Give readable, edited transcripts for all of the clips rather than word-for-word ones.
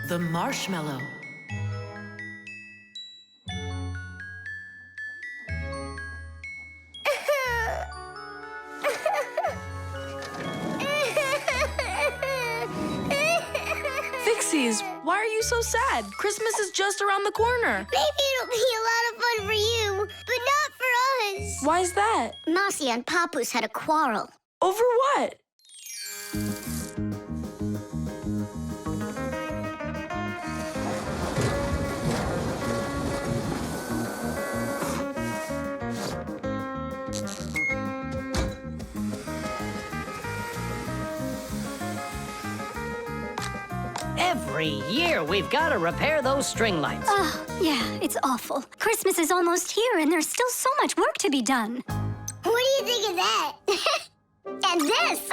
The marshmallow. Fixies, why are you so sad? Christmas is just around the corner. Maybe it'll be a lot of fun for you, but not for us. Why's that? Masiya and Papus had a quarrel. Over what? Every year, we've got to repair those string lights. Oh, yeah, it's awful. Christmas is almost here, and there's still so much work to be done. What do you think of that? And this!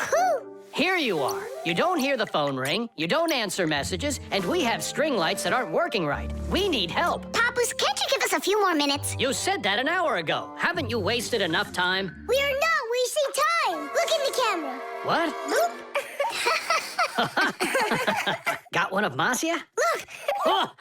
Whew. Here you are. You don't hear the phone ring, you don't answer messages, and we have string lights that aren't working right. We need help. Papus, can't you give us a few more minutes? You said that an hour ago. Haven't you wasted enough time? We are not wasting time. Look in the camera. What? Boop. Got one of Masiya? Look. Oh!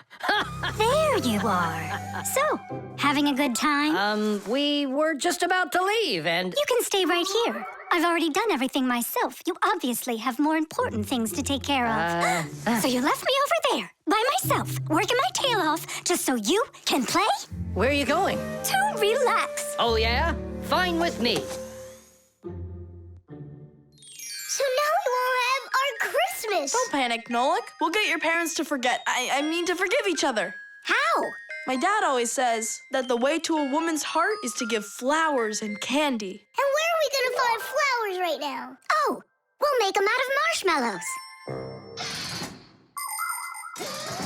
There you are. So, having a good time? We were just about to leave, and... You can stay right here. I've already done everything myself. You obviously have more important things to take care of. So you left me over there, by myself, working my tail off, just so you can play? Where are you going? To relax. Oh, yeah? Fine with me. So now we won't have our Christmas. Don't panic, Nolik. We'll get your parents to forget. I mean to forgive each other. How? My dad always says that the way to a woman's heart is to give flowers and candy. And where are we gonna find flowers right now? Oh, we'll make them out of marshmallows.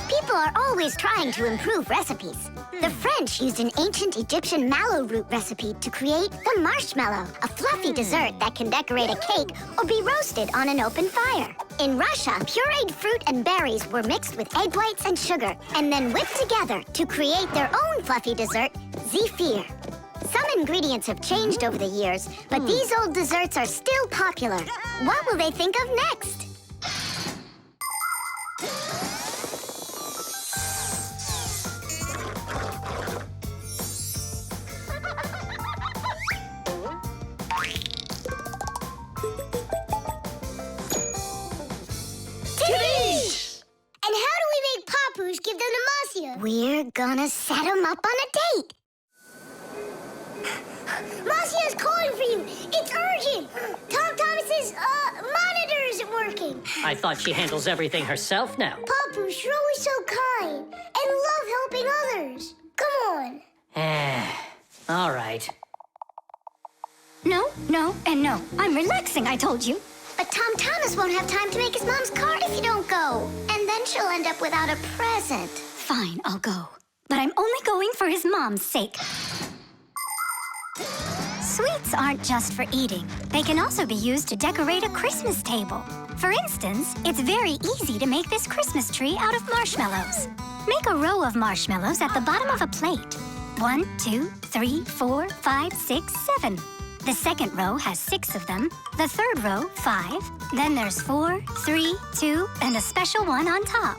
People are always trying to improve recipes. The French used an ancient Egyptian mallow root recipe to create the marshmallow, a fluffy dessert that can decorate a cake or be roasted on an open fire. In Russia, pureed fruit and berries were mixed with egg whites and sugar and then whipped together to create their own fluffy dessert, zefir. Some ingredients have changed over the years, but these old desserts are still popular. What will they think of next? And how do we make Papus give them to Masiya? We're gonna set him up on a date. Masiya's calling for you. It's urgent. Tom Thomas's monitor isn't working. I thought she handles everything herself now. Papus, you're always so kind and love helping others. Come on. All right. No, no, and no. I'm relaxing, I told you. But Tom Thomas won't have time to make his mom's card if you don't go. And then she'll end up without a present. Fine, I'll go. But I'm only going for his mom's sake. Sweets aren't just for eating. They can also be used to decorate a Christmas table. For instance, it's very easy to make this Christmas tree out of marshmallows. Make a row of marshmallows at the bottom of a plate. 1, 2, 3, 4, 5, 6, 7. The second row has 6 of them. The third row, 5. Then there's 4, 3, 2, and a special one on top.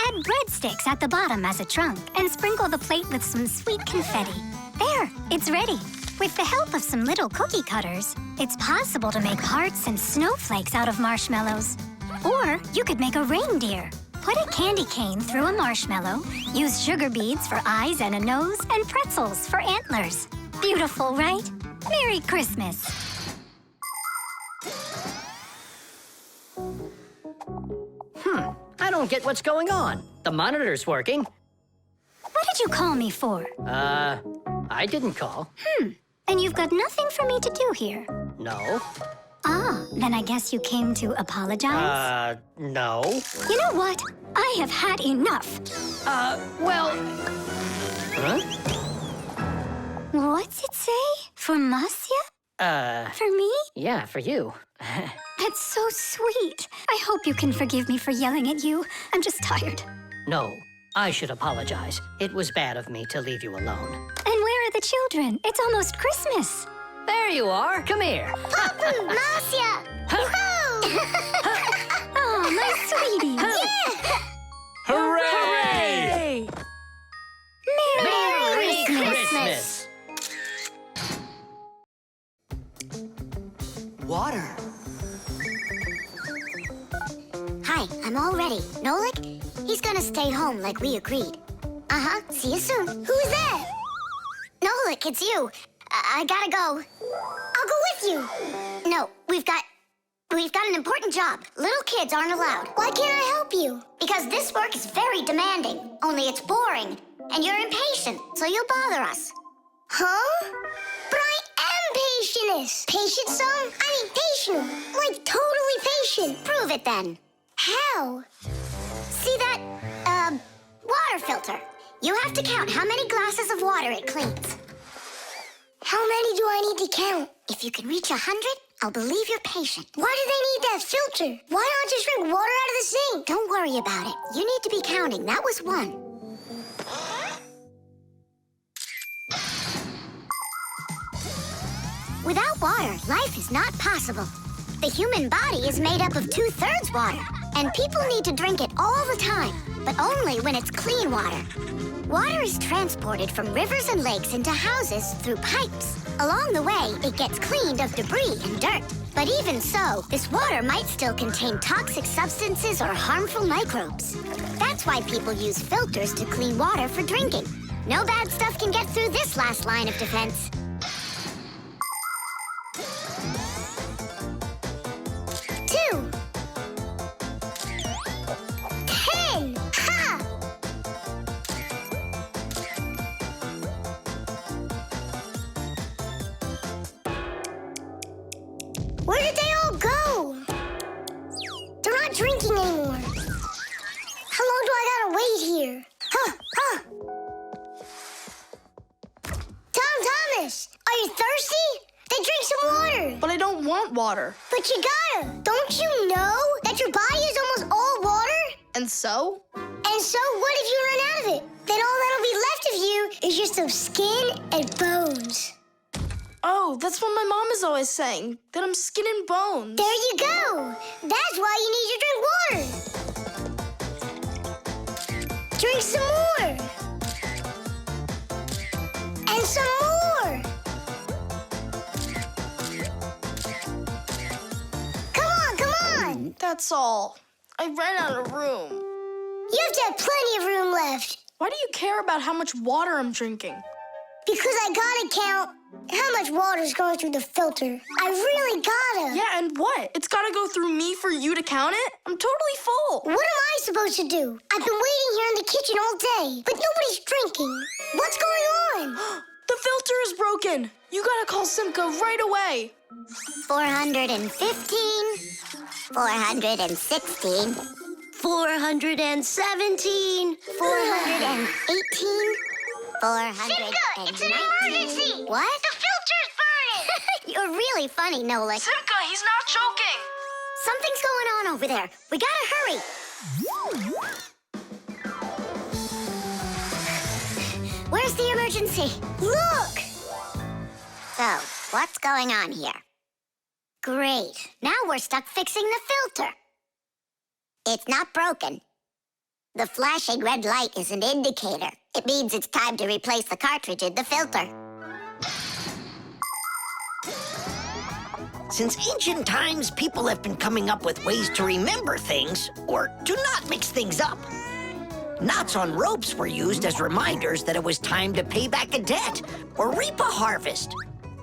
Add breadsticks at the bottom as a trunk and sprinkle the plate with some sweet confetti. There, it's ready. With the help of some little cookie cutters, it's possible to make hearts and snowflakes out of marshmallows. Or you could make a reindeer. Put a candy cane through a marshmallow, use sugar beads for eyes and a nose, and pretzels for antlers. Beautiful, right? Merry Christmas! I don't get what's going on. The monitor's working. What did you call me for? I didn't call. And you've got nothing for me to do here. No. Ah, then I guess you came to apologize? No. You know what? I have had enough. Well... Huh? What's it say? For Masiya? For me? Yeah, for you. That's so sweet. I hope you can forgive me for yelling at you. I'm just tired. No, I should apologize. It was bad of me to leave you alone. And where are the children? It's almost Christmas. There you are. Come here. Papu, Masiya! Whoa! Oh, my sweetie. Yeah! Okay, I'm all ready. Nolik, he's gonna stay home like we agreed. Uh-huh, see you soon. Who is that? Nolik, it's you. I gotta go. I'll go with you. No, we've got an important job. Little kids aren't allowed. Why can't I help you? Because this work is very demanding, only it's boring. And you're impatient, so you'll bother us. Huh? But I am patientest. Patient some? I mean patient. Like totally patient. Prove it then. How? See that, water filter? You have to count how many glasses of water it cleans. How many do I need to count? If you can reach 100, I'll believe you're patient. Why do they need that filter? Why not just drink water out of the sink? Don't worry about it. You need to be counting. That was 1. Without water, life is not possible. The human body is made up of 2/3 water, and people need to drink it all the time, but only when it's clean water. Water is transported from rivers and lakes into houses through pipes. Along the way, it gets cleaned of debris and dirt. But even so, this water might still contain toxic substances or harmful microbes. That's why people use filters to clean water for drinking. No bad stuff can get through this last line of defense. 2. 10. Ha! Where did they all go? They're not drinking anymore. How long do I gotta wait here? Thomas, are you thirsty? Then drink some water. But I don't want water. But you gotta. Don't you know that your body is almost all water? And so? And so what if you run out of it? Then all that'll be left of you is just some skin and bones. Oh, that's what my mom is always saying, that I'm skin and bones. There you go. That's why you need to drink water. Drink some more. And some more. Come on. That's all. I ran out of room. You have to have plenty of room left. Why do you care about how much water I'm drinking? Because I gotta count how much water's going through the filter. I really gotta. Yeah, and what? It's gotta go through me for you to count it? I'm totally full. What am I supposed to do? I've been waiting here in the kitchen all day, but nobody's drinking. What's going on? The filter is broken. You gotta call Simka right away. 415, 416, 417, 418, 419. Simka, it's an emergency! What? The filter's burning! You're really funny, Nolik. Simka, he's not joking. Something's going on over there. We gotta hurry. Where's the emergency? Look! So, what's going on here? Great. Now we're stuck fixing the filter. It's not broken. The flashing red light is an indicator. It means it's time to replace the cartridge in the filter. Since ancient times, people have been coming up with ways to remember things or to not mix things up. Knots on ropes were used as reminders that it was time to pay back a debt or reap a harvest.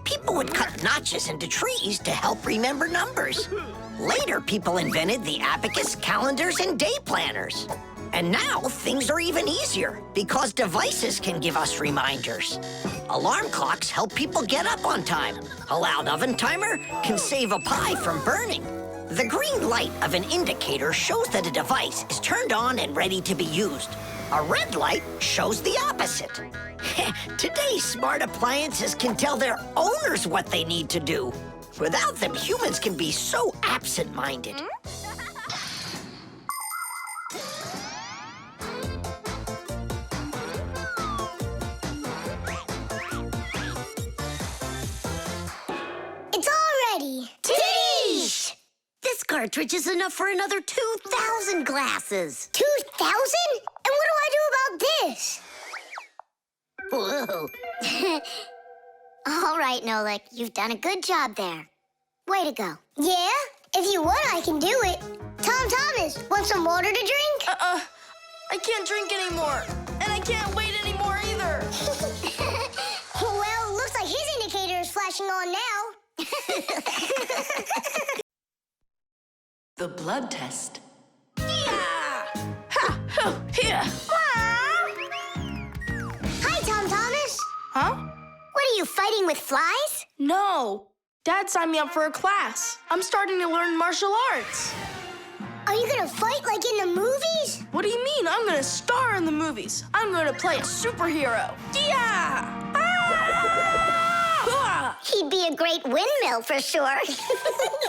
People would cut notches into trees to help remember numbers. Later, people invented the abacus, calendars, and day planners. And now, things are even easier because devices can give us reminders. Alarm clocks help people get up on time. A loud oven timer can save a pie from burning. The green light of an indicator shows that a device is turned on and ready to be used. A red light shows the opposite. Today's smart appliances can tell their owners what they need to do. Without them, humans can be so absent-minded. It's all ready. Titties! This cartridge is enough for another 2,000 glasses. 2,000? And what do I do about this? Whoa. All right, Nolik, you've done a good job there. Way to go. Yeah? If you want, I can do it. Tom Thomas, want some water to drink? I can't drink anymore. And I can't wait anymore either. Well, looks like his indicator is flashing on now. The blood test. Yeah! Ha! Ho! Here! Hi, Tom Thomas. Huh? What are you, fighting with flies? No. Dad signed me up for a class. I'm starting to learn martial arts. Are you gonna fight like in the movies? What do you mean? I'm gonna star in the movies. I'm gonna play a superhero. Yeah! Ah! He'd be a great windmill for sure.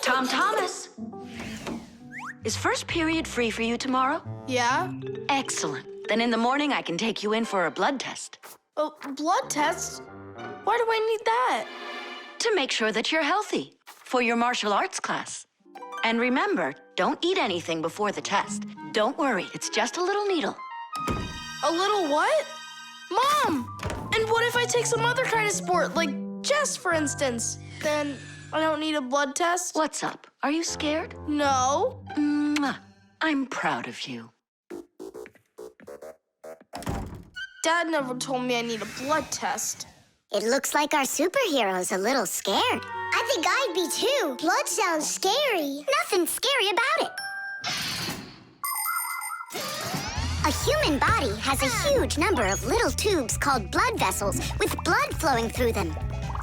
Tom Thomas. Is first period free for you tomorrow? Yeah? Excellent. Then in the morning I can take you in for a blood test. Oh, blood test? Why do I need that? To make sure that you're healthy for your martial arts class. And remember, don't eat anything before the test. Don't worry, it's just a little needle. A little what? Mom! And what if I take some other kind of sport, like chess, for instance? Then I don't need a blood test? What's up? Are you scared? No. Mwah. I'm proud of you. Dad never told me I need a blood test. It looks like our superhero's a little scared. I think I'd be too. Blood sounds scary. Nothing scary about it. A human body has a huge number of little tubes called blood vessels with blood flowing through them.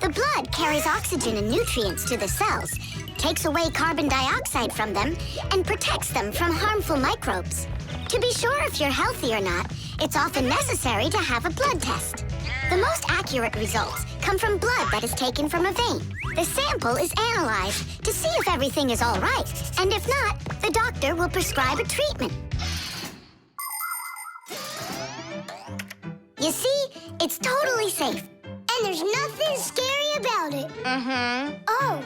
The blood carries oxygen and nutrients to the cells, takes away carbon dioxide from them, and protects them from harmful microbes. To be sure if you're healthy or not, it's often necessary to have a blood test. The most accurate results come from blood that is taken from a vein. The sample is analyzed to see if everything is all right, and if not, the doctor will prescribe a treatment. You see, it's totally safe. And there's nothing scary about it. Oh,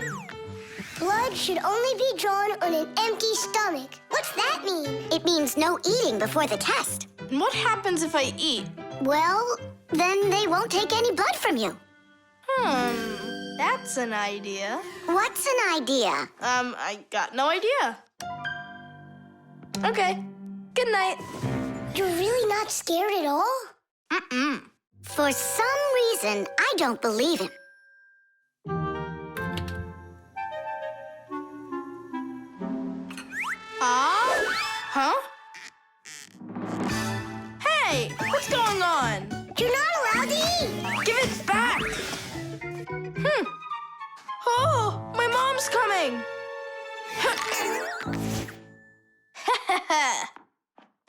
blood should only be drawn on an empty stomach. What's that mean? It means no eating before the test. And what happens if I eat? Well, then they won't take any blood from you. That's an idea. What's an idea? I got no idea. Okay, good night. You're really not scared at all? For some reason, I don't believe him. Huh? Hey, what's going on? You're not allowed to eat. Give it back. Oh, my mom's coming.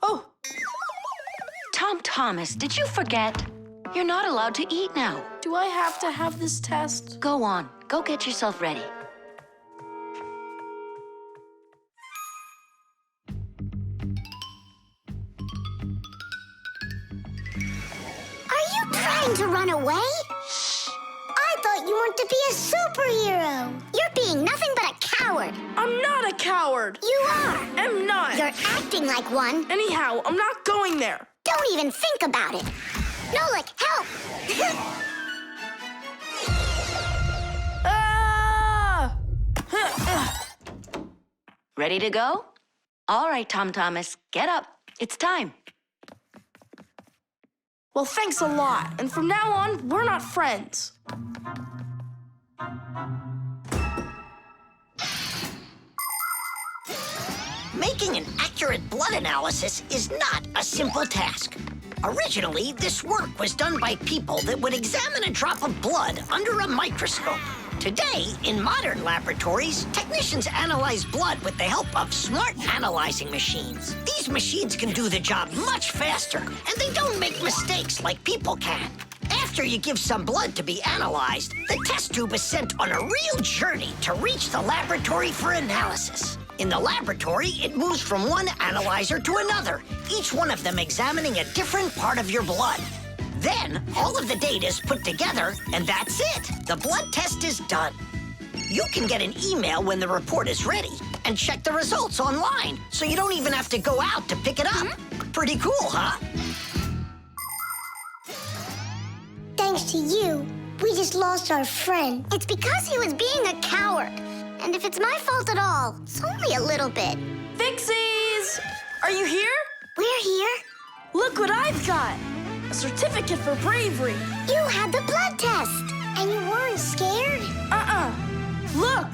Oh. Tom Thomas, did you forget? You're not allowed to eat now. Do I have to have this test? Go on. Go get yourself ready. Are you trying to run away? Shh. I thought you wanted to be a superhero. You're being nothing but a coward. I'm not a coward. You are. I'm not. You're acting like one. Anyhow, I'm not going there. Don't even think about it. Nolik, help! Ah! Ready to go? All right, Tom Thomas, get up. It's time. Well, thanks a lot. And from now on, we're not friends. Making an accurate blood analysis is not a simple task. Originally, this work was done by people that would examine a drop of blood under a microscope. Today, in modern laboratories, technicians analyze blood with the help of smart analyzing machines. These machines can do the job much faster, and they don't make mistakes like people can. After you give some blood to be analyzed, the test tube is sent on a real journey to reach the laboratory for analysis. In the laboratory, it moves from one analyzer to another, each one of them examining a different part of your blood. Then, all of the data is put together, and that's it. The blood test is done. You can get an email when the report is ready and check the results online, so you don't even have to go out to pick it up. Pretty cool, huh? Thanks to you, we just lost our friend. It's because he was being a coward. And if it's my fault at all, it's only a little bit. Fixies! Are you here? We're here. Look what I've got! A certificate for bravery. You had the blood test. And you weren't scared? Look!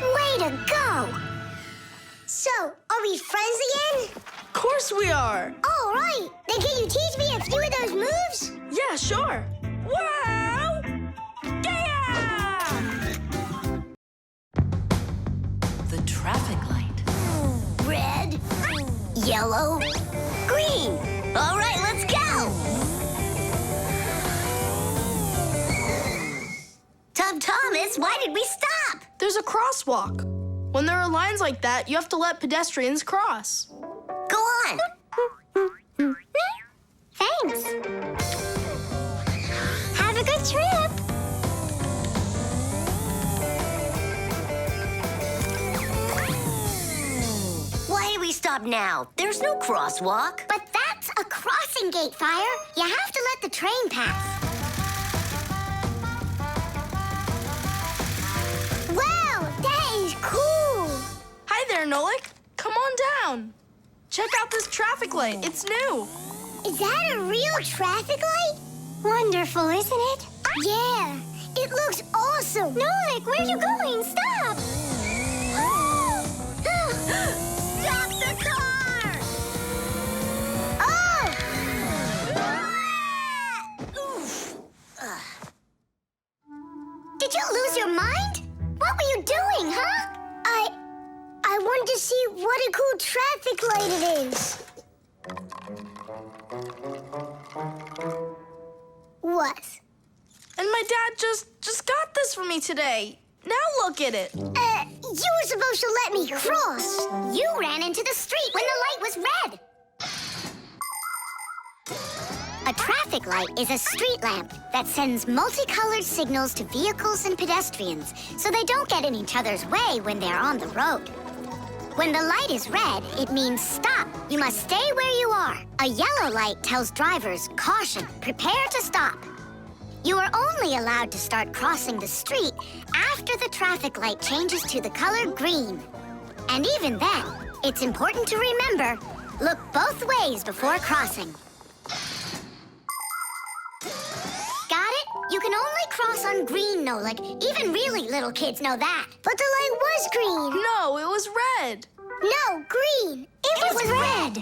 Way to go! So, are we friends again? Of course we are! All right. Then can you teach me a few of those moves? Yeah, sure. Wow! Yeah! The traffic light. Red, yellow, green. All right, let's go. Tom Thomas, why did we stop? There's a crosswalk. When there are lines like that, you have to let pedestrians cross. Go on. Thanks. Have a good trip. Why did we stop now? There's no crosswalk. But that's a crossing gate, Fire. You have to let the train pass. Wow, that is cool. Hi there, Nolik. Come on down. Check out this traffic light. It's new. Is that a real traffic light? Wonderful, isn't it? Yeah, it looks awesome. Nolik, where are you going? Stop! Stop the car! Oh! Did you lose your mind? What were you doing, huh? I wanted to see what a cool traffic light it is. What? And my dad just got this for me today. Now look at it. You were supposed to let me cross. You ran into the street when the light was red. A traffic light is a street lamp that sends multicolored signals to vehicles and pedestrians so they don't get in each other's way when they're on the road. When the light is red, it means stop. You must stay where you are. A yellow light tells drivers, caution, prepare to stop. You are only allowed to start crossing the street after the traffic light changes to the color green. And even then, it's important to remember, look both ways before crossing. Got it? You can only cross on green, Nolik. Even really little kids know that. But the light was green. No, it was red. No, green. It was red.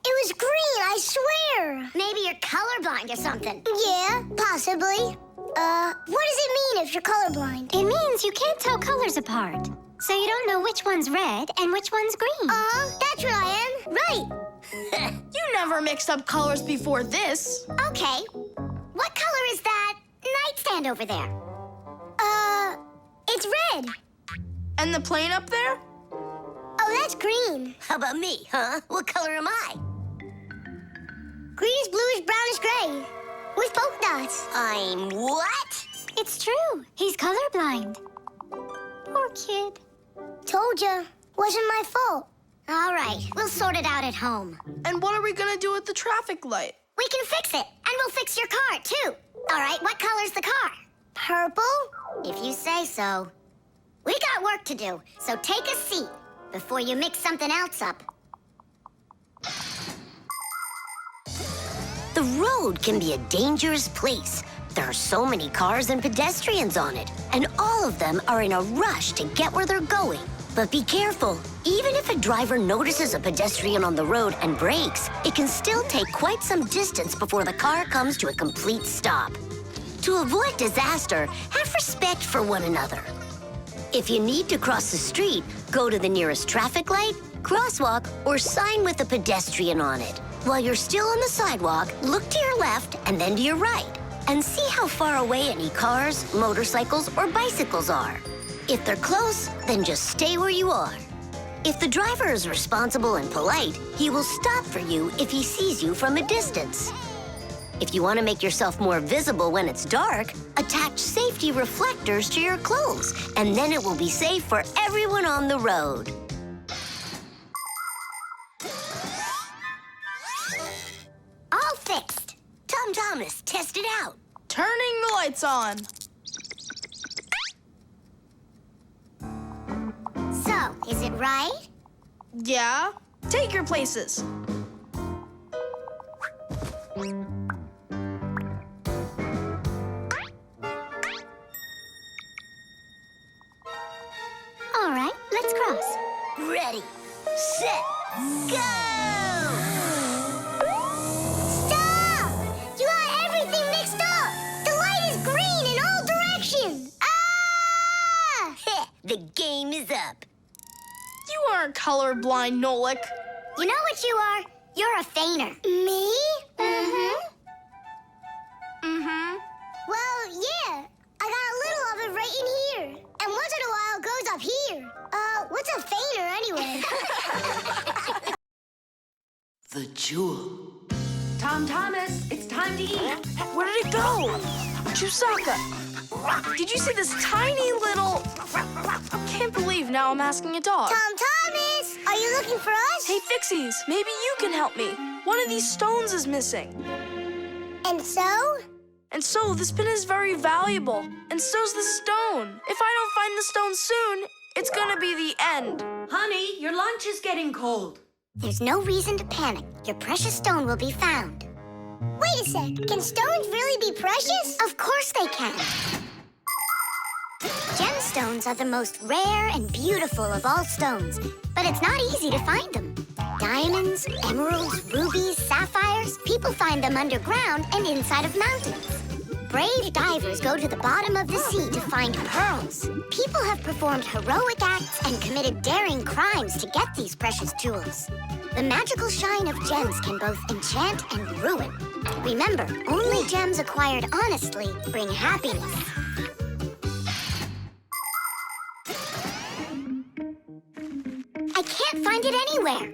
It was green, I swear. Maybe you're colorblind or something. Yeah, possibly. What does it mean if you're colorblind? It means you can't tell colors apart. So you don't know which one's red and which one's green. That's what I am. Right. You never mixed up colors before this. Okay. What color is that nightstand over there? It's red. And the plane up there? Oh, that's green. How about me, huh? What color am I? Greenish, bluish, brownish, gray. With polka dots. I'm what? It's true. He's colorblind. Poor kid. Told ya. Wasn't my fault. All right, we'll sort it out at home. And what are we gonna do with the traffic light? We can fix it, and we'll fix your car, too. All right, what color's the car? Purple? If you say so. We got work to do, so take a seat before you mix something else up. The road can be a dangerous place. There are so many cars and pedestrians on it, and all of them are in a rush to get where they're going. But be careful. Even if a driver notices a pedestrian on the road and brakes, it can still take quite some distance before the car comes to a complete stop. To avoid disaster, have respect for one another. If you need to cross the street, go to the nearest traffic light, crosswalk, or sign with a pedestrian on it. While you're still on the sidewalk, look to your left and then to your right, and see how far away any cars, motorcycles, or bicycles are. If they're close, then just stay where you are. If the driver is responsible and polite, he will stop for you if he sees you from a distance. If you want to make yourself more visible when it's dark, attach safety reflectors to your clothes, and then it will be safe for everyone on the road. All fixed. Tom Thomas, test it out. Turning the lights on. So, is it right? Yeah? Take your places. All right, let's cross. Ready, set, go! Stop! You got everything mixed up! The light is green in all directions! Ah! The game is up. You aren't colorblind, Nolik. You know what you are? You're a feigner. Me? Mm-hmm. Mm-hmm. Well, yeah. I got a little of it right in here. And once in a while, it goes up here. What's a feigner anyway? The jewel. Tom Thomas, it's time to eat. Where did it go? Chusaka, did you see this tiny little... Can't believe now I'm asking a dog. Tom Thomas, are you looking for us? Hey, Fixies, maybe you can help me. One of these stones is missing. And so? And so, this pin is very valuable. And so's the stone. If I don't find the stone soon, it's gonna be the end. Honey, your lunch is getting cold. There's no reason to panic. Your precious stone will be found. Wait a sec. Can stones really be precious? Of course they can. Gemstones are the most rare and beautiful of all stones, but it's not easy to find them. Diamonds, emeralds, rubies, sapphires, people find them underground and inside of mountains. Brave divers go to the bottom of the sea to find pearls. People have performed heroic acts and committed daring crimes to get these precious jewels. The magical shine of gems can both enchant and ruin. Remember, only gems acquired honestly bring happiness. I can't find it anywhere.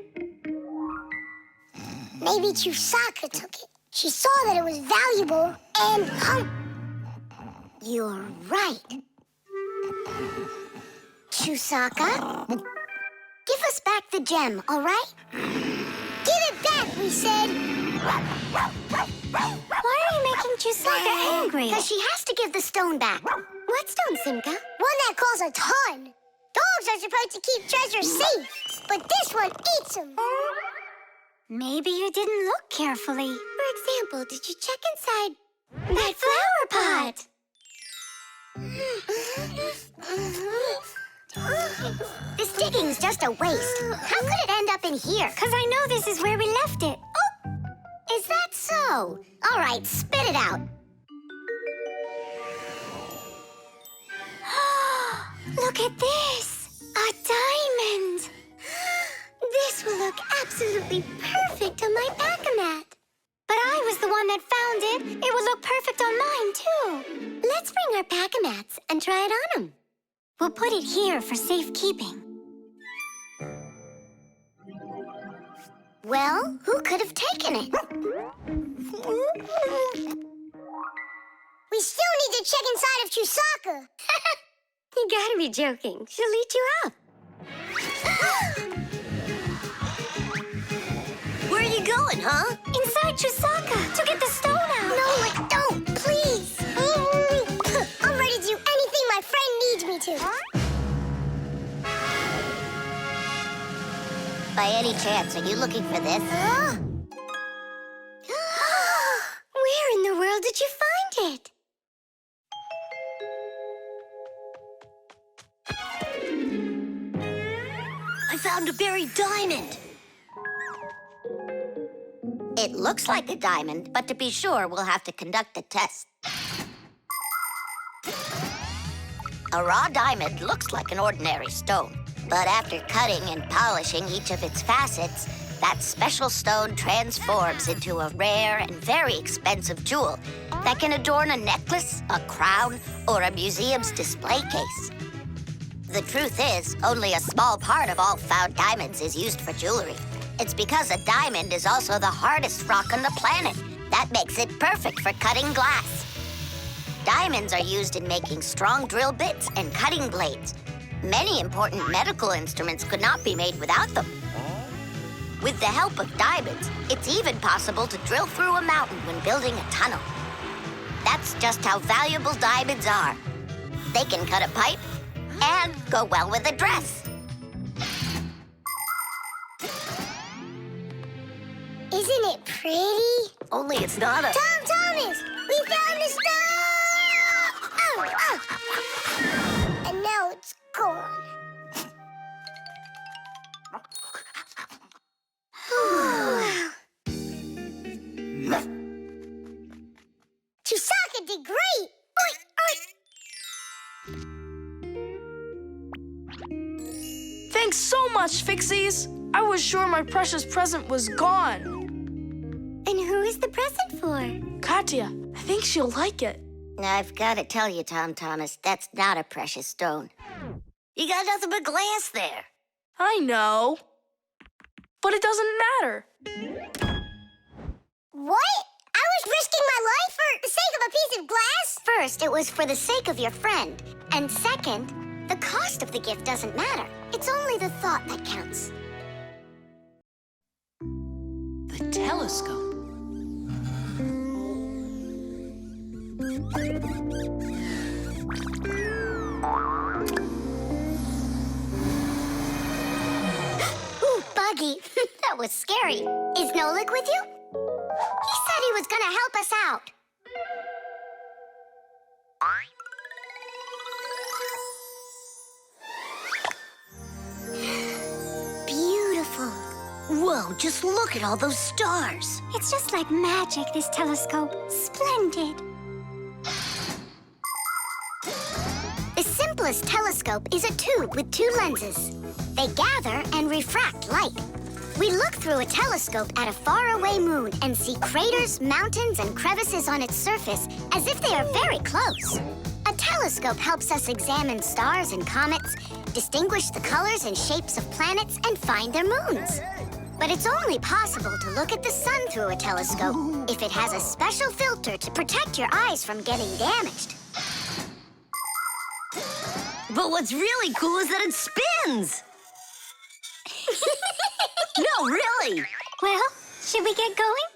Maybe Chusaka took it. She saw that it was valuable and... You're right. Chusaka, give us back the gem, all right? Give it back, we said. Why are you making Chusaka angry? Because she has to give the stone back. What stone, Simka? One that costs a ton. Dogs are supposed to keep treasure safe, but this one eats them. Maybe you didn't look carefully. For example, did you check inside that flower pot? This digging's just a waste. How could it end up in here? Because I know this is where we left it. Oh, is that so? All right, spit it out. Look at this! A diamond! This will look absolutely perfect on my back-a-mat. But I was the one that found it. It would look perfect on mine, too. Let's bring our back-a-mats and try it on them. We'll put it here for safekeeping. Well, who could have taken it? We still need to check inside of Chusaka. You gotta be joking. She'll eat you up. Where are you going, huh? Inside Chusaka to get the stone out. No, don't, please. I'm ready to do anything my friend needs me to. By any chance, are you looking for this? Where in the world did you find it? I found a buried diamond. It looks like a diamond, but to be sure, we'll have to conduct a test. A raw diamond looks like an ordinary stone, but after cutting and polishing each of its facets, that special stone transforms into a rare and very expensive jewel that can adorn a necklace, a crown, or a museum's display case. The truth is, only a small part of all found diamonds is used for jewelry. It's because a diamond is also the hardest rock on the planet. That makes it perfect for cutting glass. Diamonds are used in making strong drill bits and cutting blades. Many important medical instruments could not be made without them. With the help of diamonds, it's even possible to drill through a mountain when building a tunnel. That's just how valuable diamonds are. They can cut a pipe and go well with a dress. Isn't it pretty? Only it's not a... Tom Thomas, we found the star! Oh. And now it's gone. Chusaka did great! Oink, oink. Thanks so much, Fixies. I was sure my precious present was gone. And who is the present for? Katya, I think she'll like it. I've got to tell you, Tom Thomas, that's not a precious stone. You got nothing but glass there. I know. But it doesn't matter. What? I was risking my life for the sake of a piece of glass? First, it was for the sake of your friend. And second, the cost of the gift doesn't matter. It's only the thought that counts. The telescope. Ooh, Buggy. That was scary. Is Nolik with you? He said he was gonna help us out. Beautiful. Whoa, just look at all those stars. It's just like magic, this telescope. Splendid. The simplest telescope is a tube with two lenses. They gather and refract light. We look through a telescope at a faraway moon and see craters, mountains, and crevices on its surface as if they are very close. A telescope helps us examine stars and comets, distinguish the colors and shapes of planets, and find their moons. But it's only possible to look at the sun through a telescope if it has a special filter to protect your eyes from getting damaged. But what's really cool is that it spins. No, really. Well, should we get going?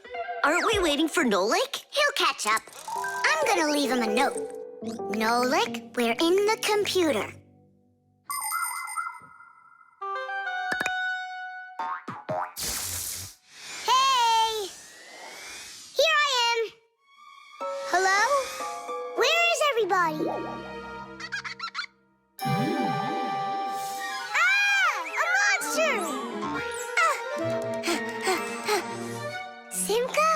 Aren't we waiting for Nolik? He'll catch up. I'm gonna leave him a note. Nolik, we're in the computer. Hey! Here I am. Hello? Where is everybody? Simka?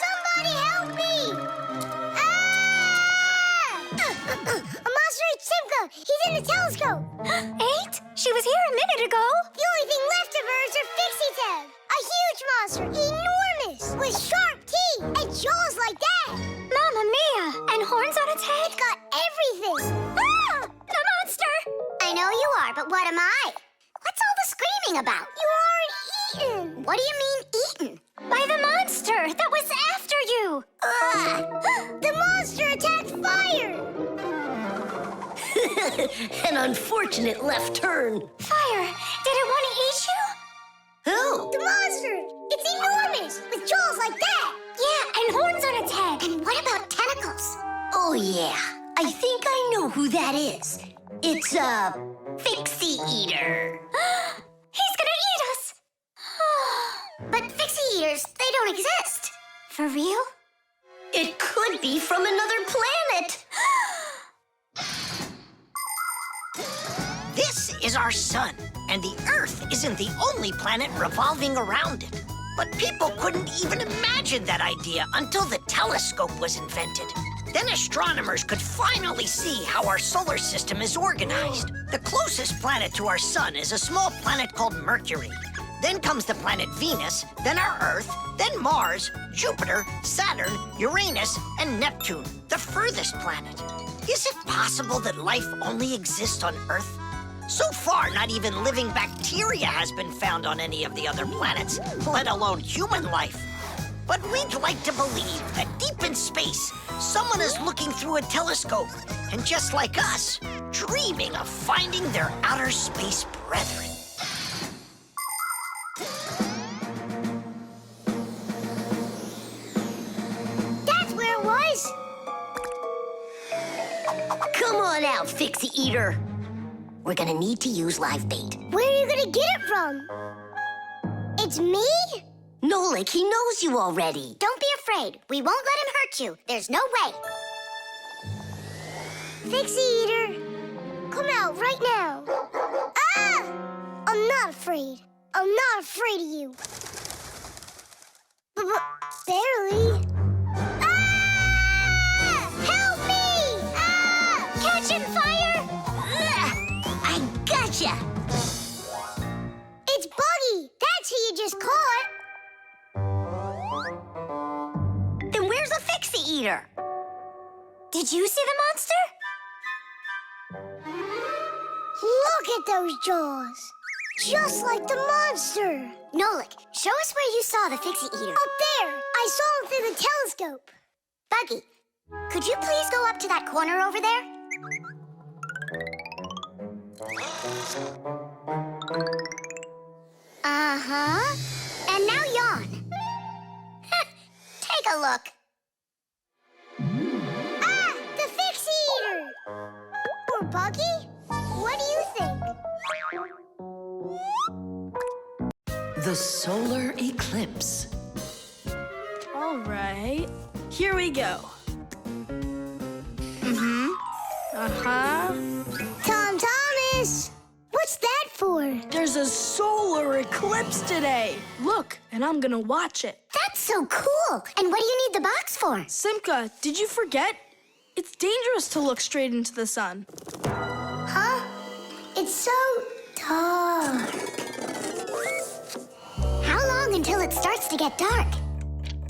Somebody help me! A monster ate Simka! He's in the telescope! Ate? She was here a minute ago. The only thing left of her is her Fixie tag! A huge monster! Enormous! With sharp teeth and jaws like that! Mamma mia! And horns on its head? It's got everything! Ah! The monster! I know you are, but what am I? What's all the screaming about? You aren't eaten! What do you mean, eaten? By the monster that was after you! The monster attacked fire! An unfortunate left turn. Fire! Did it want to eat you? Who? The monster! It's enormous! With jaws like that! Yeah, and horns on its head. And what about tentacles? Oh, yeah. I think I know who that is. It's a Fixie eater. He's gonna eat us! But Fixie eaters, they don't exist. For real? It could be from another planet. This is our sun, and the Earth isn't the only planet revolving around it. But people couldn't even imagine that idea until the telescope was invented. Then astronomers could finally see how our solar system is organized. The closest planet to our sun is a small planet called Mercury. Then comes the planet Venus, then our Earth, then Mars, Jupiter, Saturn, Uranus, and Neptune, the furthest planet. Is it possible that life only exists on Earth? So far, not even living bacteria has been found on any of the other planets, let alone human life. But we'd like to believe that deep in space, someone is looking through a telescope, and just like us, dreaming of finding their outer space brethren. That's where it was! Come on out, Fixie eater. We're gonna need to use live bait. Where are you gonna get it from? It It's me? Nolik, he knows you already. Don't be afraid. We won't let him hurt you. There's no way. Fixie Eater, come out right now. Ah! I'm not afraid. I'm not afraid of you. Barely. Ah! Help me! Ah! Catching fire! I gotcha! It's Buggy. That's who you just caught. Then where's the Fixie Eater? Did you see the monster? Look at those jaws. Just like the monster. Nolik, show us where you saw the Fixie Eater. Up there. I saw him through the telescope. Buggy, could you please go up to that corner over there? Uh-huh. And now yawn. Take a look. Ah! The Fixie Eater! Or Buggy? What do you think? The Solar Eclipse. All right, here we go. Uh-huh. Tom Thomas! What's that for? There's a solar eclipse today. Look, and I'm gonna watch it. That's so cool. And what do you need the box for? Simka, did you forget? It's dangerous to look straight into the sun. Huh? It's so dark. How long until it starts to get dark?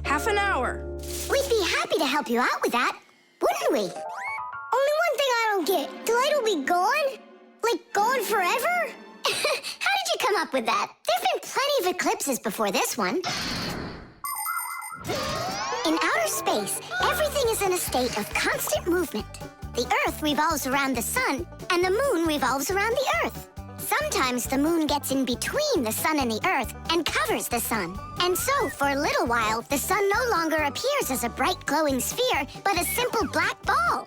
Half an hour. We'd be happy to help you out with that, wouldn't we? Only one thing I don't get. The light will be gone? Like gone forever? How did you come up with that? There've been plenty of eclipses before this one. In outer space, everything is in a state of constant movement. The Earth revolves around the sun, and the moon revolves around the Earth. Sometimes the moon gets in between the sun and the Earth and covers the sun. And so, for a little while, the sun no longer appears as a bright glowing sphere, but a simple black ball.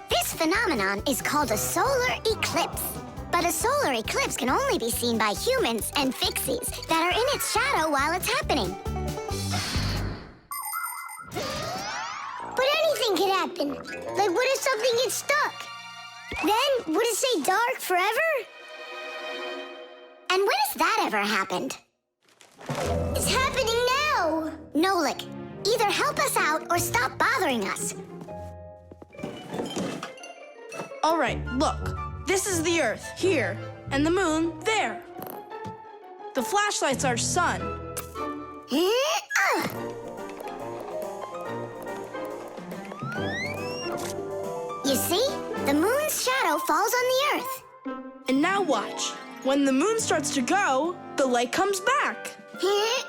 This phenomenon is called a solar eclipse. But a solar eclipse can only be seen by humans and Fixies that are in its shadow while it's happening. But anything could happen. Like, what if something gets stuck? Then, would it stay dark forever? And when has that ever happened? It's happening now. Nolik, either help us out or stop bothering us. All right, look. This is the Earth, here, and the moon, there. The flashlight's our sun. You see? The moon's shadow falls on the Earth. And now watch. When the moon starts to go, the light comes back. Did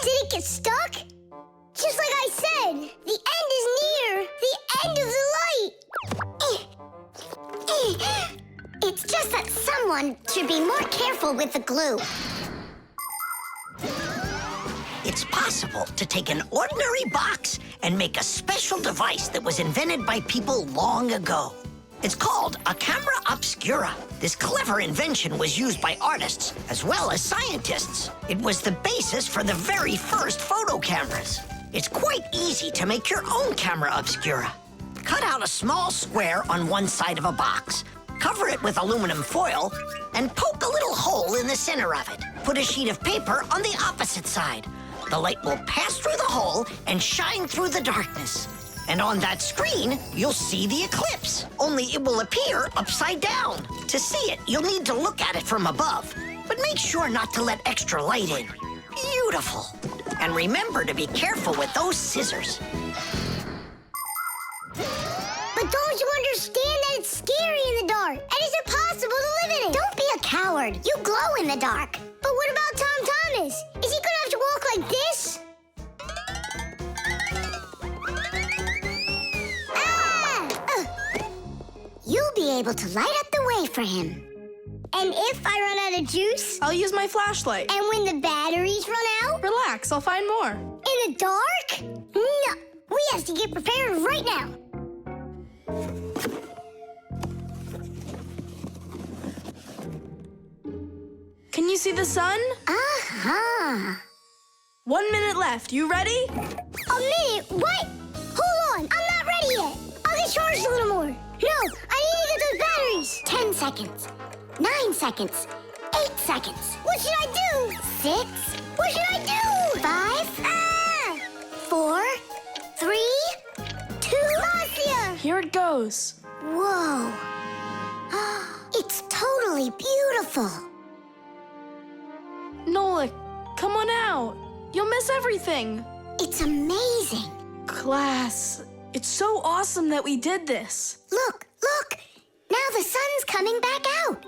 it get stuck? Just like I said, the end is near. The end of the light. It's just that someone should be more careful with the glue. It's possible to take an ordinary box and make a special device that was invented by people long ago. It's called a camera obscura. This clever invention was used by artists as well as scientists. It was the basis for the very first photo cameras. It's quite easy to make your own camera obscura. Cut out a small square on one side of a box, cover it with aluminum foil, and poke a little hole in the center of it. Put a sheet of paper on the opposite side. The light will pass through the hole and shine through the darkness. And on that screen, you'll see the eclipse, only it will appear upside down. To see it, you'll need to look at it from above, but make sure not to let extra light in. Beautiful. And remember to be careful with those scissors. But don't you understand that it's scary in the dark? And it's impossible to live in it? Don't be a coward. You glow in the dark. But what about Tom Thomas? Is he gonna have to walk like this? You'll be able to light up the way for him. And if I run out of juice? I'll use my flashlight. And when the batteries run out? Relax, I'll find more. In the dark? No, we have to get prepared right now. you see the sun? Uh-huh. 1 minute left. You ready? A minute? What? Hold on, I'm not ready yet. I'll get charged a little more. No, I need to get those batteries. 10 seconds. 9 seconds. 8 seconds. What should I do? 6. What should I do? 5. 4. 3. 2. Masiya! Here it goes. Whoa. It's totally beautiful. Nolik, come on out. You'll miss everything. It's amazing. Class, it's so awesome that we did this. Look, look. Now the sun's coming back out.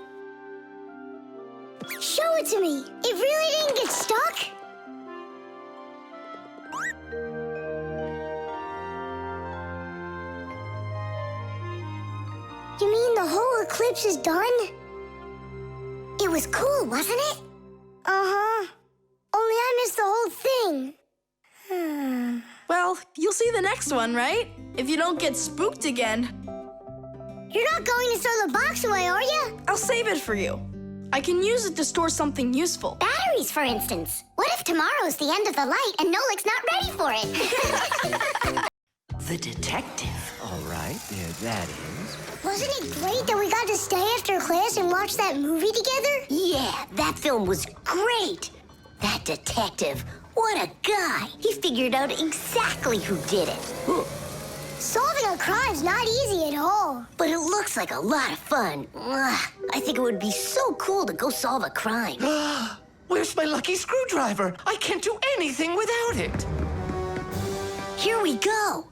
Show it to me. It really didn't get stuck? You mean the whole eclipse is done? It was cool, wasn't it? Uh-huh. Only I missed the whole thing. Well, you'll see the next one, right? If you don't get spooked again. You're not going to throw the box away, are you? I'll save it for you. I can use it to store something useful. Batteries, for instance. What if tomorrow's the end of the light and Nolik's not ready for it? The detective. All right, there that is. Wasn't it great that we got to stay after class and watch that movie together? Yeah, that film was great. That detective, what a guy. He figured out exactly who did it. Solving a crime's not easy at all. But it looks like a lot of fun. I think it would be so cool to go solve a crime. Where's my lucky screwdriver? I can't do anything without it. Here we go.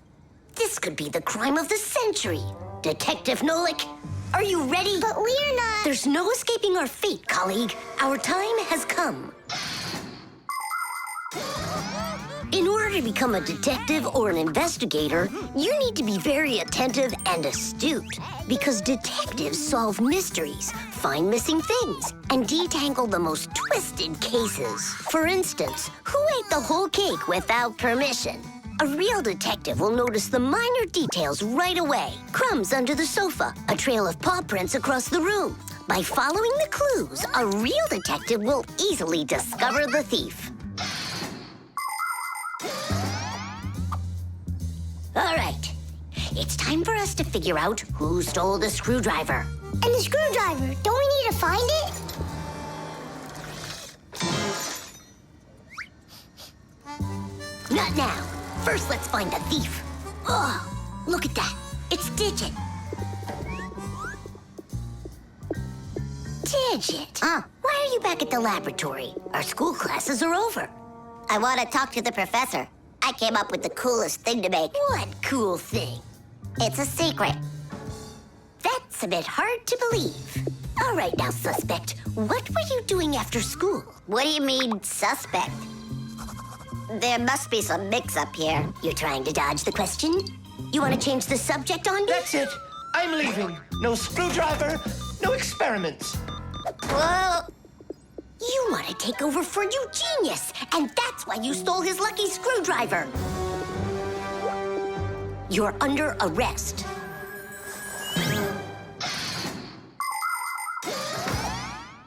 This could be the crime of the century. Detective Nolik, are you ready? But we're not... There's no escaping our fate, colleague. Our time has come. In order to become a detective or an investigator, you need to be very attentive and astute. Because detectives solve mysteries, find missing things, and detangle the most twisted cases. For instance, who ate the whole cake without permission? A real detective will notice the minor details right away. Crumbs under the sofa, a trail of paw prints across the room. By following the clues, a real detective will easily discover the thief. All right, it's time for us to figure out who stole the screwdriver. And the screwdriver, don't we need to find it? Not now. First, let's find the thief. Oh, look at that. It's Digit. Digit? Why are you back at the laboratory? Our school classes are over. I want to talk to the professor. I came up with the coolest thing to make. What cool thing? It's a secret. That's a bit hard to believe. All right now, suspect. What were you doing after school? What do you mean, suspect? There must be some mix-up here. You're trying to dodge the question? You want to change the subject on me? That's it. I'm leaving. No screwdriver, no experiments. Whoa! You want to take over for Eugenius, and that's why you stole his lucky screwdriver. You're under arrest.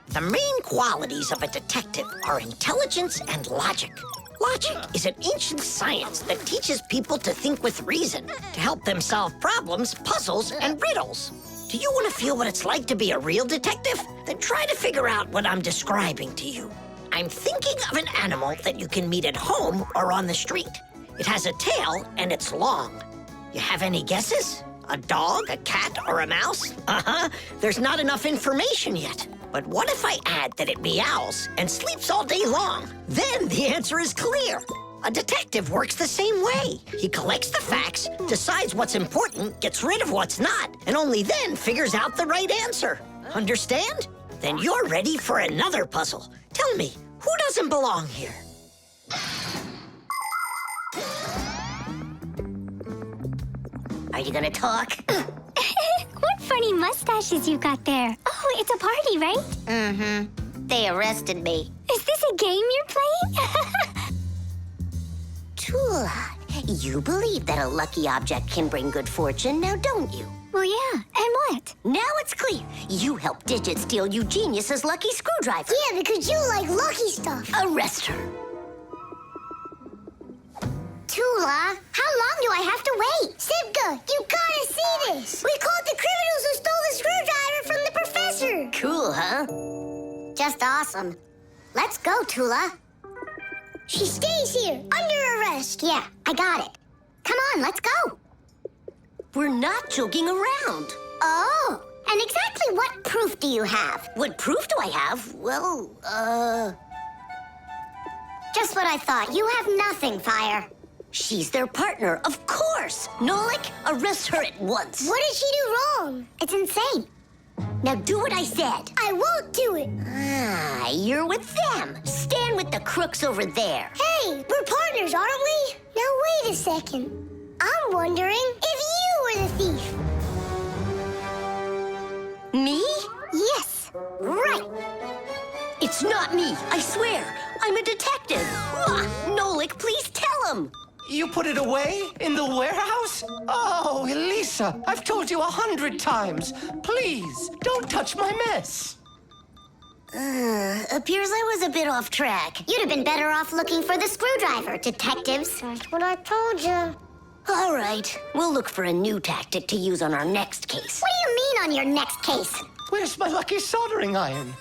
The main qualities of a detective are intelligence and logic. Logic is an ancient science that teaches people to think with reason, to help them solve problems, puzzles, and riddles. Do you want to feel what it's like to be a real detective? Then try to figure out what I'm describing to you. I'm thinking of an animal that you can meet at home or on the street. It has a tail and it's long. You have any guesses? A dog, a cat, or a mouse? There's not enough information yet. But what if I add that it meows and sleeps all day long? Then the answer is clear. A detective works the same way. He collects the facts, decides what's important, gets rid of what's not, and only then figures out the right answer. Understand? Then you're ready for another puzzle. Tell me, who doesn't belong here? Are you gonna talk? What funny mustaches you got there. Oh, it's a party, right? Mm-hmm. They arrested me. Is this a game you're playing? Tula, You believe that a lucky object can bring good fortune, now don't you? Well, yeah, and what? Now it's clear. You helped Digit steal Eugenius's lucky screwdriver. Yeah, because you like lucky stuff. Arrest her. Tula, how long do I have to wait? Simka, you gotta see this. We caught the criminals who stole the screwdriver from the professor. Cool, huh? Just awesome. Let's go, Tula. She stays here, under arrest. Yeah, I got it. Come on, let's go. We're not joking around. Oh, and exactly what proof do you have? What proof do I have? Well, Just what I thought. You have nothing, Fire. she's their partner, of course. Nolik, arrest her at once. What did she do wrong? It's insane. Now do what I said. I won't do it. Ah, you're with them. Stand with the crooks over there. Hey, we're partners, aren't we? Now, wait a second. I'm wondering if you were the thief. Me? Yes, right. It's not me, I swear. I'm a detective. Nolik, please tell him. You put it away in the warehouse? Oh, Elisa, I've told you 100 times. Please, don't touch my mess. Appears I was a bit off track. You'd have been better off looking for the screwdriver, detectives. That's what I told you. All right, we'll look for a new tactic to use on our next case. What do you mean on your next case? Where's my lucky soldering iron?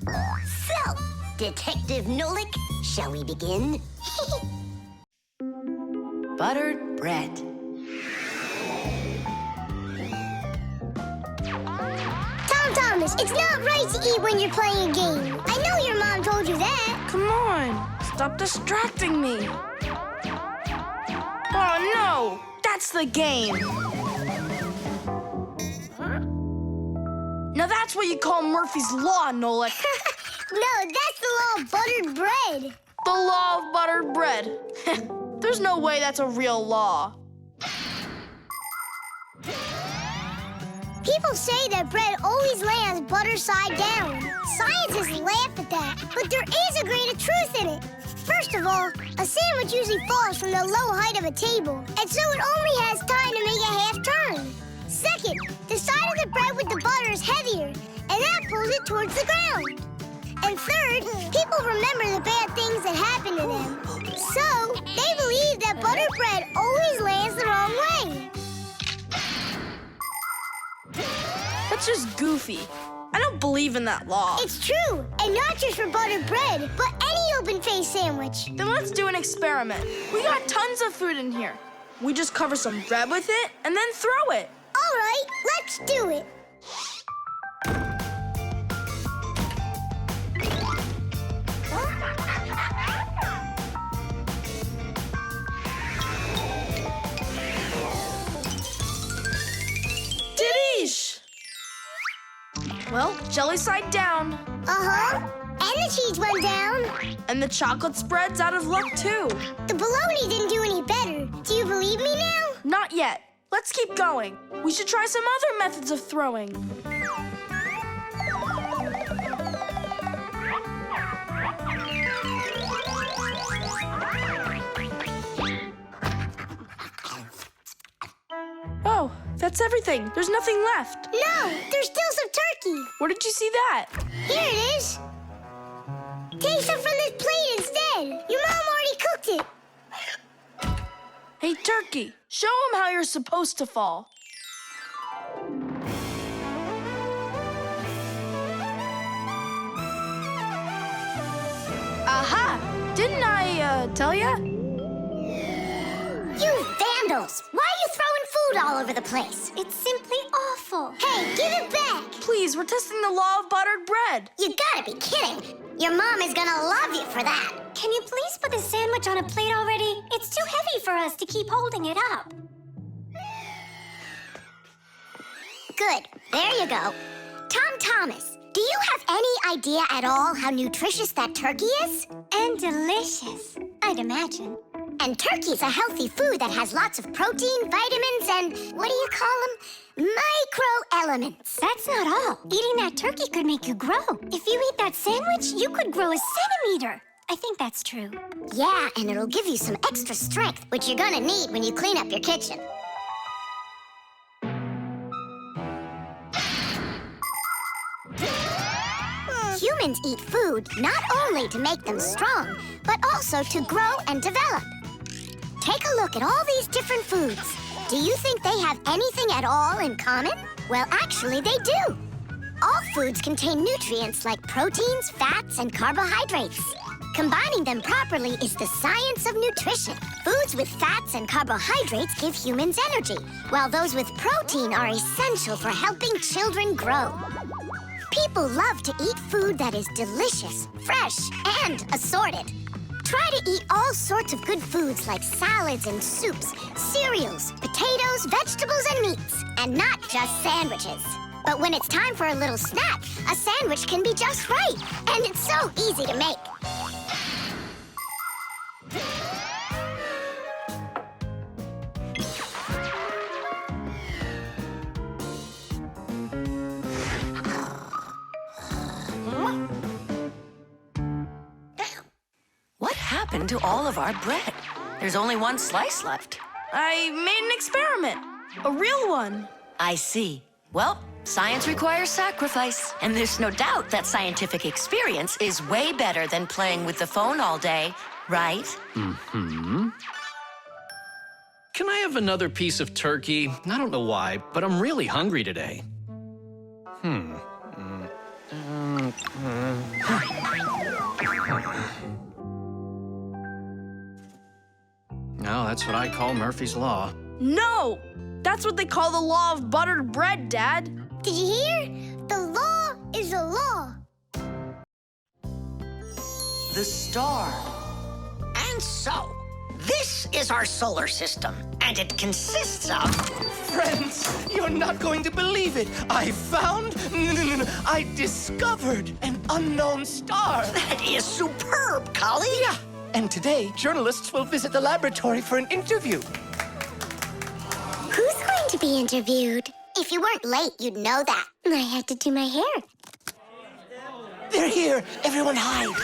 So, Detective Nolik, shall we begin? Buttered bread. Tom Thomas, it's not right to eat when you're playing a game. I know your mom told you that. Come on, stop distracting me. Oh no, that's the game. Now that's what you call Murphy's Law, Nolik. No, that's the law of buttered bread. The law of buttered bread. There's no way that's a real law. People say that bread always lands butter side down. Scientists laugh at that, but there is a grain of truth in it. First of all, a sandwich usually falls from the low height of a table, and so it only has time to make a half turn. Second, the side of the bread with the butter is heavier, and that pulls it towards the ground. And third, people remember the bad things that happen to them. So, they believe that buttered bread always lands the wrong way. That's just goofy. I don't believe in that law. It's true, and not just for buttered bread, but any open-faced sandwich. Then let's do an experiment. We got tons of food in here. We just cover some bread with it and then throw it. All right, let's do it. Didish! Well, jelly side down. Uh-huh. And the cheese went down. And the chocolate spread's out of luck, too. The bologna didn't do any better. Do you believe me now? Not yet. Let's keep going. We should try some other methods of throwing. Oh, that's everything. There's nothing left. No, there's still some turkey. Where did you see that? Here it is. Take some from this plate instead. Your mom already cooked it. Hey, turkey, show them how you're supposed to fall. Aha! Didn't I, tell ya? You vandals! Why are you throwing food all over the place? It's simply awful. Hey, give it back! Please, we're testing the law of buttered bread. You gotta be kidding. Your mom is gonna love you for that. Can you please put the sandwich on a plate already? It's too heavy for us to keep holding it up. Good. There you go. Tom Thomas, do you have any idea at all how nutritious that turkey is? And delicious, I'd imagine. And turkey's a healthy food that has lots of protein, vitamins, and what do you call them? Microelements. That's not all. Eating that turkey could make you grow. If you eat that sandwich, you could grow a centimeter. I think that's true. Yeah, and it'll give you some extra strength, which you're gonna need when you clean up your kitchen. Humans eat food not only to make them strong, but also to grow and develop. Take a look at all these different foods. Do you think they have anything at all in common? Well, actually, they do. All foods contain nutrients like proteins, fats, and carbohydrates. Combining them properly is the science of nutrition. Foods with fats and carbohydrates give humans energy, while those with protein are essential for helping children grow. People love to eat food that is delicious, fresh, and assorted. Try to eat all sorts of good foods like salads and soups, cereals, potatoes, vegetables, and meats, and not just sandwiches. But when it's time for a little snack, a sandwich can be just right, and it's so easy to make. What happened to all of our bread? There's only one slice left. I made an experiment. A real one. I see. Well, science requires sacrifice. And there's no doubt that scientific experience is way better than playing with the phone all day, right? Mm-hmm. Can I have another piece of turkey? I don't know why, but I'm really hungry today. No, that's what I call Murphy's Law. No! That's what they call the law of buttered bread, Dad. Did you hear? The law is a law. The star. And so, this is our solar system, and it consists of... Friends, you're not going to believe it. I discovered an unknown star. That is superb, colleague. Yeah, and today, journalists will visit the laboratory for an interview. Who's going to be interviewed? If you weren't late, you'd know that. I had to do my hair. They're here. Everyone hide.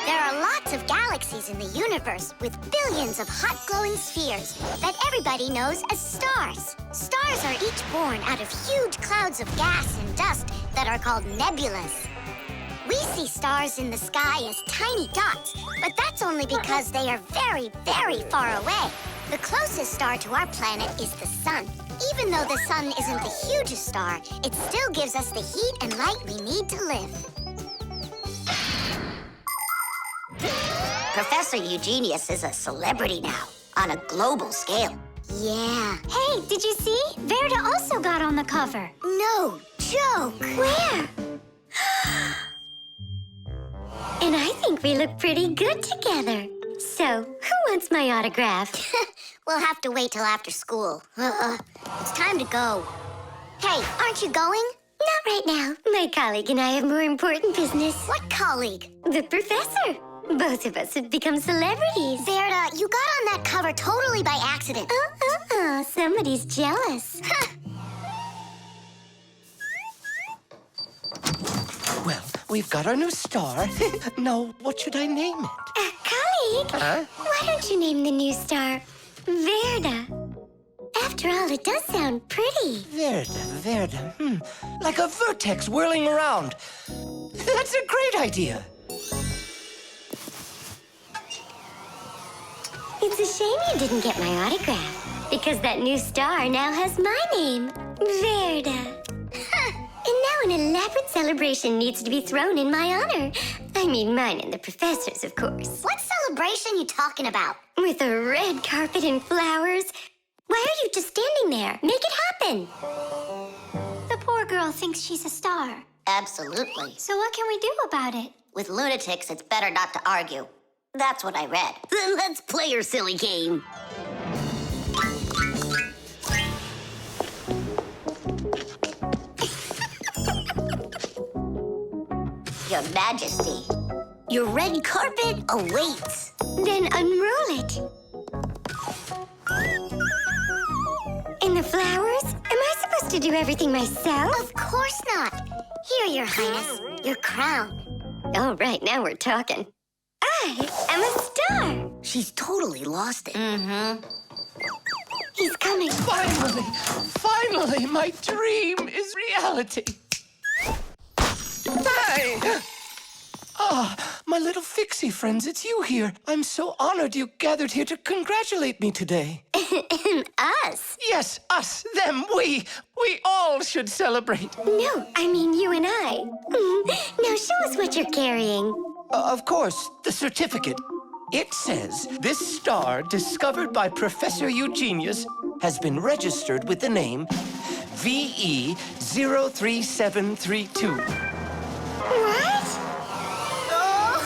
There are lots of galaxies in the universe with billions of hot glowing spheres that everybody knows as stars. Stars are each born out of huge clouds of gas and dust that are called nebulas. We see stars in the sky as tiny dots, but that's only because they are very, very far away. The closest star to our planet is the sun. Even though the sun isn't the hugest star, it still gives us the heat and light we need to live. Professor Eugenius is a celebrity now, on a global scale. Yeah. Hey, did you see? Verda also got on the cover. No joke. Where? And I think we look pretty good together. So, who wants my autograph? We'll have to wait till after school. It's time to go. Hey, aren't you going? Not right now. My colleague and I have more important business. What colleague? The professor. Both of us have become celebrities. Verda, you got on that cover totally by accident. Somebody's jealous. Well, we've got our new star. Now, what should I name it? Colleague, Huh? why don't you name the new star Verda? After all, it does sound pretty. Verda. Like a vertex whirling around. That's a great idea. It's a shame you didn't get my autograph, because that new star now has my name, Verda. And now an elaborate celebration needs to be thrown in my honor. I mean mine and the professor's, of course. What celebration you talking about? With a red carpet and flowers. Why are you just standing there? Make it happen. The poor girl thinks she's a star. Absolutely. So what can we do about it? With lunatics, it's better not to argue. That's what I read. Then let's play your silly game. Your Majesty, your red carpet awaits. Then unroll it. And the flowers? Am I supposed supposed to do everything myself? Of course not. Here, Your Highness, your crown. Oh, right, now we're talking. I am a star. She's totally lost it. He's coming. Finally, my dream is reality. Hey! Ah, my little Fixie friends, it's you here. I'm so honored you gathered here to congratulate me today. Us? Yes, us, them, we all should celebrate. No, I mean you and I. Now show us what you're carrying. Of course, the certificate. It says this star, discovered by Professor Eugenius, has been registered with the name VE03732. What? Oh,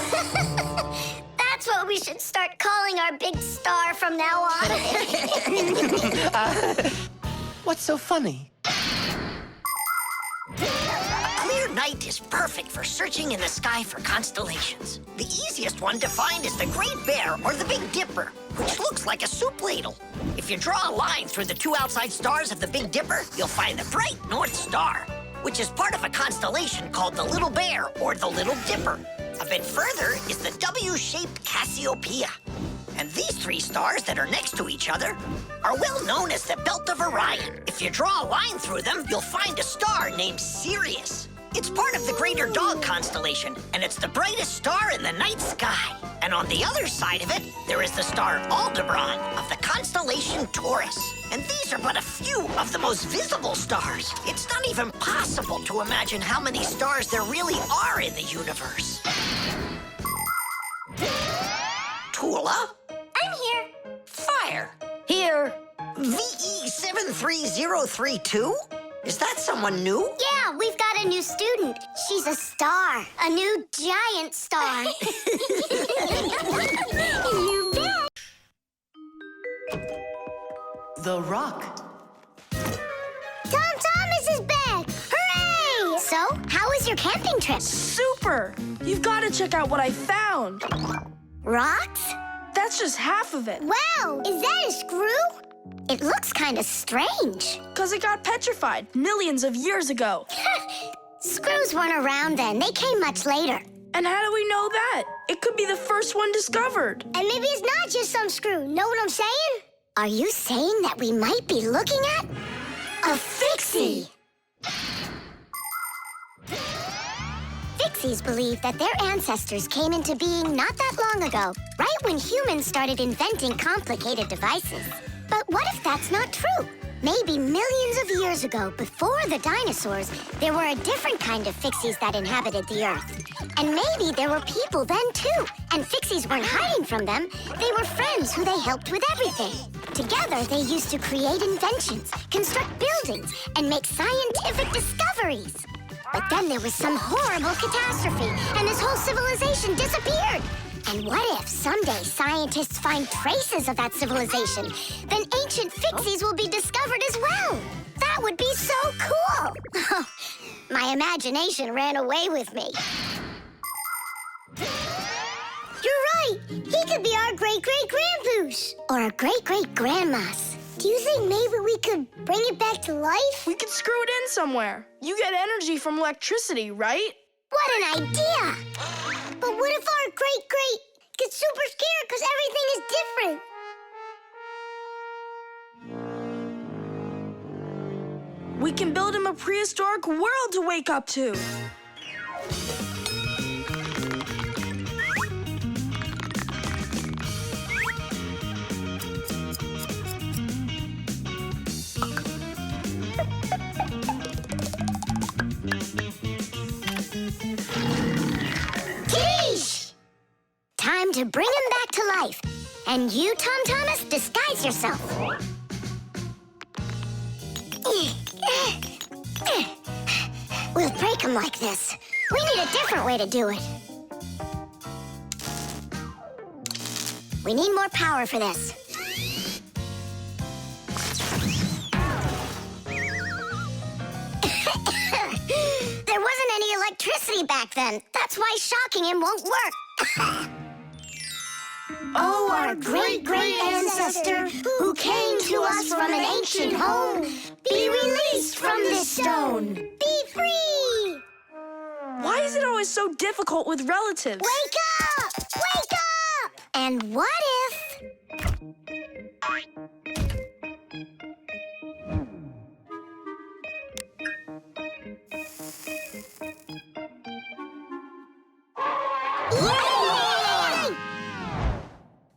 that's what we should start calling our big star from now on. What's so funny? A clear night is perfect for searching in the sky for constellations. The easiest one to find is the Great Bear or the Big Dipper, which looks like a soup ladle. If you draw a line through the two outside stars of the Big Dipper, you'll find the bright North Star, which is part of a constellation called the Little Bear or the Little Dipper. A bit further is the W-shaped Cassiopeia. And these three stars that are next to each other are well known as the Belt of Orion. If you draw a line through them, you'll find a star named Sirius. It's part of the Greater Dog constellation, and it's the brightest star in the night sky. And on the other side of it, there is the star Aldebaran of the constellation Taurus. And these are but a few of the most visible stars. It's not even possible to imagine how many stars there really are in the universe. Tula? I'm here. Fire. Here. VE73032? Is that someone new? Yeah, we've got a new student. She's a star. A new giant star. You bet. The Rock. Tom Thomas is back! Hooray! So, how was your camping trip? Super! You've got to check out what I found. Rocks? That's just half of it. Wow, is that a screw? It looks kind of strange. Because it got petrified millions of years ago. Screws weren't around then. They came much later. And how do we know that? It could be the first one discovered. And maybe it's not just some screw. Know what I'm saying? Are you saying that we might be looking at a Fixie? Fixies believe that their ancestors came into being not that long ago, right when humans started inventing complicated devices. But what if that's not true? Maybe millions of years ago, before the dinosaurs, there were a different kind of Fixies that inhabited the Earth. And maybe there were people then, too. And Fixies weren't hiding from them. They were friends who they helped with everything. Together, they used to create inventions, construct buildings, and make scientific discoveries. But then there was some horrible catastrophe, and this whole civilization disappeared. And what if someday scientists find traces of that civilization? Then ancient Fixies will be discovered as well. That would be so cool. My imagination ran away with me. You're right. He could be our great-great-grandpoos. Or our great-great-grandmas. Do you think maybe we could bring it back to life? We could screw it in somewhere. You get energy from electricity, right? What an idea! But what if our great-great gets super scared because everything is different? We can build him a prehistoric world to wake up to. Time to bring him back to life. And you, Tom Thomas, disguise yourself. We'll break him like this. We need a different way to do it. We need more power for this. There wasn't any electricity back then. That's why shocking him won't work. Oh, our great-great ancestor who came to us from an ancient home. Be released from this stone. Be free! Why is it always so difficult with relatives? Wake up! Wake up! And what if... Yay!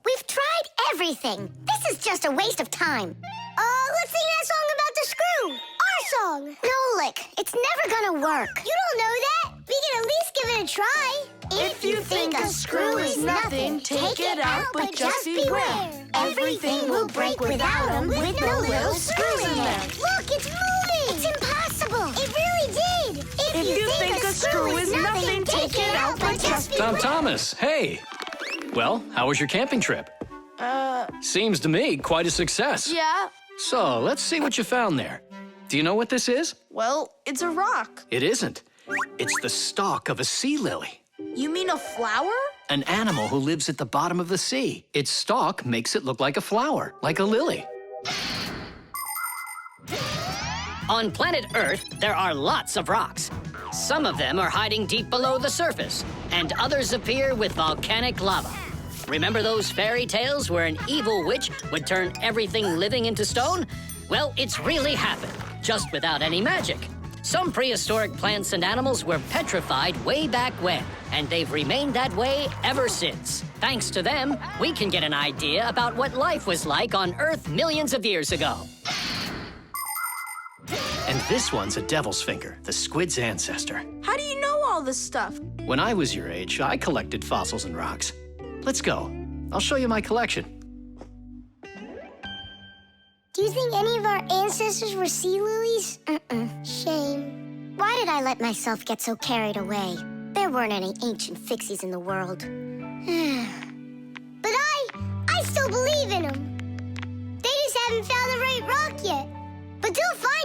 We've tried everything. This is just a waste of time. Let's sing that song about the screw. Our song. Nolik, it's never gonna work. You don't know that. We can at least give it a try. If you think a screw is nothing, take it out, but just beware. Everything will break without them with no little screws in there. Look, it's moving. It's impossible. It really did. If you think a screw is nothing, take it out, but just beware. Tom Thomas, hey. Well, how was your camping trip? Seems to me quite a success. Yeah. So, let's see what you found there. Do you know what this is? Well, it's a rock. It isn't. It's the stalk of a sea lily. You mean a flower? An animal who lives at the bottom of the sea. Its stalk makes it look like a flower, like a lily. On planet Earth, there are lots of rocks. Some of them are hiding deep below the surface, and others appear with volcanic lava. Remember those fairy tales where an evil witch would turn everything living into stone? Well, it's really happened, just without any magic. Some prehistoric plants and animals were petrified way back when, and they've remained that way ever since. Thanks to them, we can get an idea about what life was like on Earth millions of years ago. And this one's a devil's finger, the squid's ancestor. How do you know all this stuff? When I was your age, I collected fossils and rocks. Let's go. I'll show you my collection. Do you think any of our ancestors were sea lilies? Shame. Why did I let myself get so carried away? There weren't any ancient Fixies in the world. But I still believe in them. They just haven't found the right rock yet. But they'll find